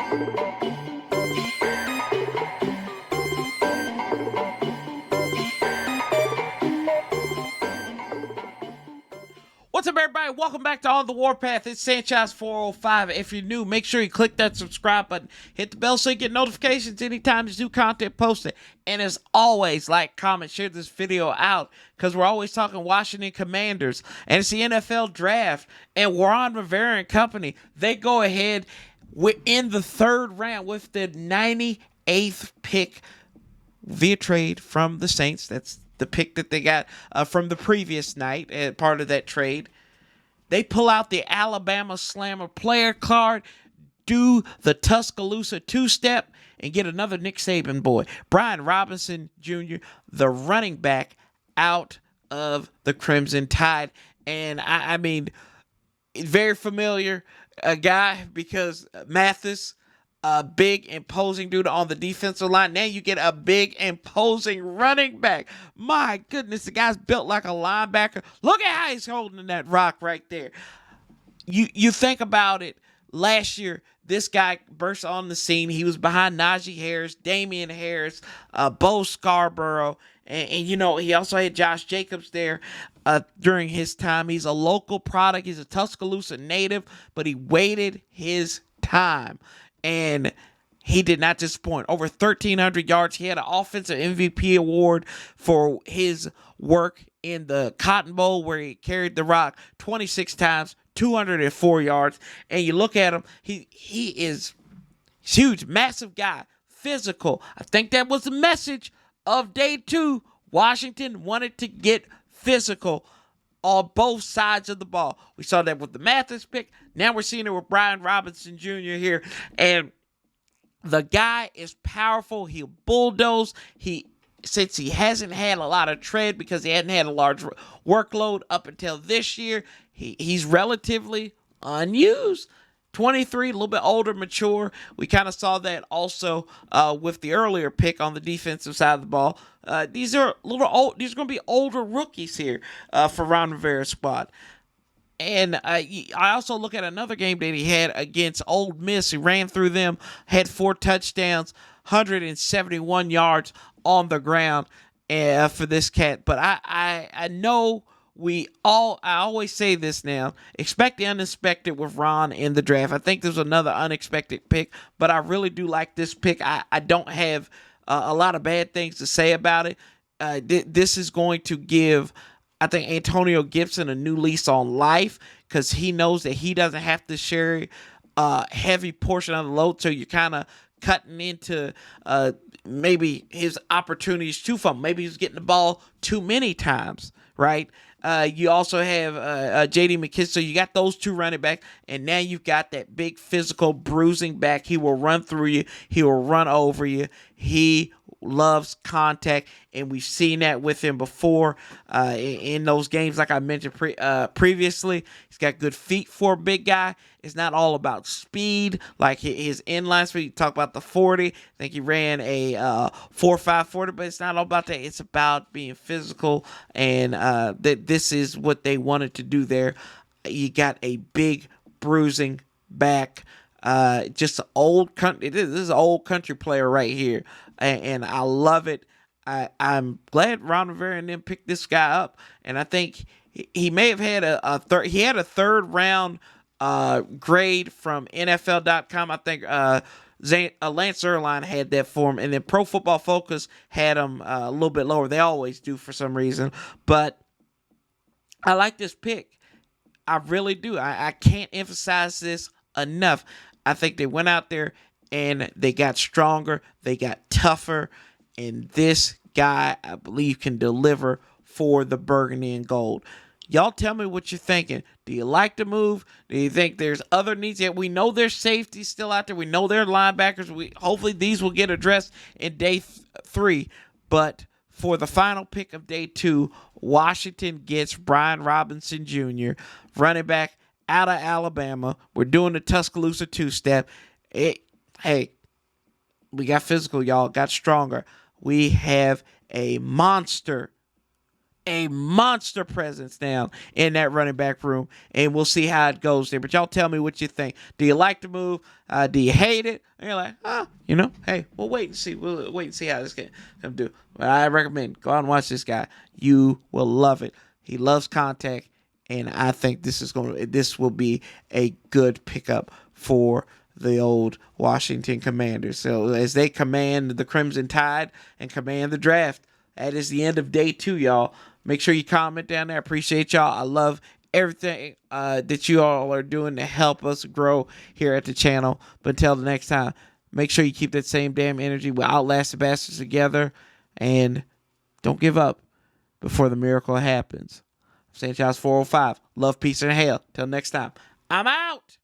What's up, everybody? Welcome back to On the Warpath. It's Sanchez 405. If you're new, make sure you click that subscribe button. Hit the bell so you get notifications anytime there's new content posted. And as always, like, comment, share this video out because we're always talking Washington Commanders. And it's the NFL Draft. And Ron Rivera and company, they go ahead in the third round with the 98th pick via trade from the Saints. That's the pick that they got from the previous night, part of that trade. They pull out the Alabama Slammer player card, do the Tuscaloosa two-step, and get another Nick Saban boy, Brian Robinson Jr., the running back out of the Crimson Tide. And I mean, very familiar guy because Mathis, a big, imposing dude on the defensive line. Now you get a big, imposing running back. My goodness, the guy's built like a linebacker. Look at how he's holding that rock right there. You think about it. Last year, this guy burst on the scene. He was behind Najee Harris, Damian Harris, Bo Scarborough, and you know, he also had Josh Jacobs there during his time. He's a local product. He's a Tuscaloosa native, but he waited his time. And he did not disappoint. Over 1,300 yards. He had an offensive MVP award for his work in the Cotton Bowl where he carried the rock 26 times, 204 yards. And you look at him, he is huge, massive guy, physical. I think that was the message of day two. Washington wanted to get physical on both sides of the ball. We saw that with the Mathis pick. Now we're seeing it with Brian Robinson Jr. here. And the guy is powerful. He'll bulldoze. Since he hasn't had a lot of tread because he hadn't had a large workload up until this year, he's relatively unused. 23, a little bit older, mature. We kind of saw that also with the earlier pick on the defensive side of the ball. These are a little old. These are going to be older rookies here for Ron Rivera's squad. And I also look at another game that he had against Ole Miss. He ran through them, had 4 touchdowns, 171 yards on the ground for this cat. But I know I always say this now, expect the unexpected with Ron in the draft. I think there's another unexpected pick, but I really do like this pick. I don't have a lot of bad things to say about it. This is going to give, I think, Antonio Gibson a new lease on life because he knows that he doesn't have to share a heavy portion of the load, so you're kind of cutting into maybe his opportunities too far. Maybe he's getting the ball too many times, right? You also have J.D. McKissick. So you got those two running backs, and now you've got that big physical bruising back. He will run through you. He will run over you. He loves contact, and we've seen that with him before in those games like I mentioned previously. He's got good feet for a big guy. It's not all about speed like his inline speed. You talk about the 40. I think he ran a 4.5 40, but it's not all about that. It's about being physical, and that this is what they wanted to do there. You got a big bruising back. Just an old country. This is an old country player right here, and I love it. I'm glad Ron Rivera and them picked this guy up, and I think he may have had a third. He had a third round grade from NFL.com. I think Lance Erline had that for him, and then Pro Football Focus had him a little bit lower. They always do for some reason, but I like this pick. I really do. I can't emphasize this enough. I think they went out there and they got stronger. They got tougher. And this guy, I believe, can deliver for the burgundy and gold. Y'all tell me what you're thinking. Do you like the move? Do you think there's other needs? Yeah, we know there's safety still out there. We know there are linebackers. Hopefully these will get addressed in day 3. But for the final pick of day 2, Washington gets Brian Robinson Jr., running back out of Alabama. We're doing the Tuscaloosa two-step. Hey, we got physical, y'all. Got stronger. We have a monster a monster presence down in that running back room, and we'll see how it goes there. But y'all tell me what you think. Do you like the move? Do you hate it? And you're like, hey, we'll wait and see. We'll wait and see how this can do. But I recommend go out and watch this guy. You will love it. He loves contact, and I think this will be a good pickup for the old Washington Commanders. So as they command the Crimson Tide and command the draft, that is the end of day 2, y'all. Make sure you comment down there. Appreciate y'all. I love everything that you all are doing to help us grow here at the channel. But until the next time, make sure you keep that same damn energy. We'll outlast the bastards together. And don't give up before the miracle happens. Sanchez 405. Love, peace, and hell. Till next time, I'm out.